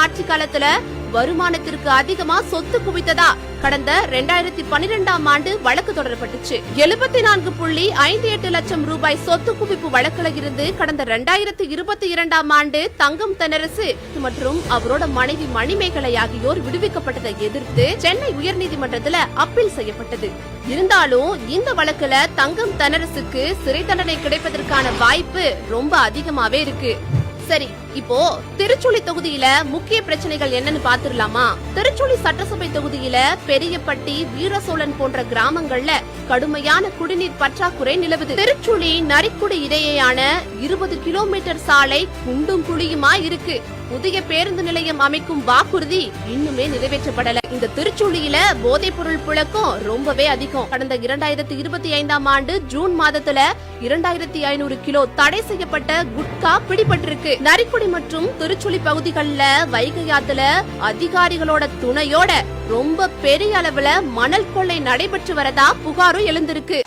ஆட்சி காலத்துல வருமானத்திற்கு அதிகமா சொத்து குவித்ததா கடந்த 2012ஆம் ஆண்டு வழக்கு தொடரப்பட்டுச்சு. 74.58 லட்சம் ரூபாய் சொத்து குவிப்பு வழக்குல இருந்து கடந்த 2022ஆம் ஆண்டு தங்கம் தென்னரசு மற்றும் அவரோட மனைவி மணிமேகலை ஆகியோர் விடுவிக்கப்பட்டதை எதிர்த்து சென்னை உயர்நீதிமன்றத்துல அப்பீல் செய்யப்பட்டது. இருந்தாலும் இந்த வழக்குல தங்கம் தென்னரசுக்கு சிறை தண்டனை கிடைப்பதற்கான வாய்ப்பு ரொம்ப அதிகமாவே இருக்கு. சரி, இப்போ திருச்சுழி தொகுதியில முக்கிய பிரச்சனைகள் என்னன்னு பாத்துடலாமா? திருச்சுழி சட்டசபை தொகுதியில பெரியப்பட்டி, வீரசோழன் போன்ற கிராமங்கள்ல கடுமையான குடிநீர் பற்றாக்குறை நிலவுது. திருச்சுழி நரிக்குடி இடையேயான 20 கிலோமீட்டர் சாலை குண்டும் குழியுமா இருக்கு. புதிய பேருந்து நிலையம் அமைக்கும் வாக்குறுதி இன்னுமே நிறைவேற்றப்படல. இந்த திருச்சுழியில போதைப் பொருள் புழக்கம் ரொம்பவே அதிகம். கடந்த 2025ஆம் ஆண்டு ஜூன் மாதத்துல 2500 கிலோ தடை செய்யப்பட்ட குட்கா பிடிபட்டிருக்கு. நரிக்குடி மற்றும் திருச்சுழி பகுதிகளில் வைகை ஆத்துல அதிகாரிகளோட துணையோட ரொம்ப பெரிய அளவுல மணல் கொள்ளை நடைபெற்று வரதா புகாரும் எழுந்திருக்கு.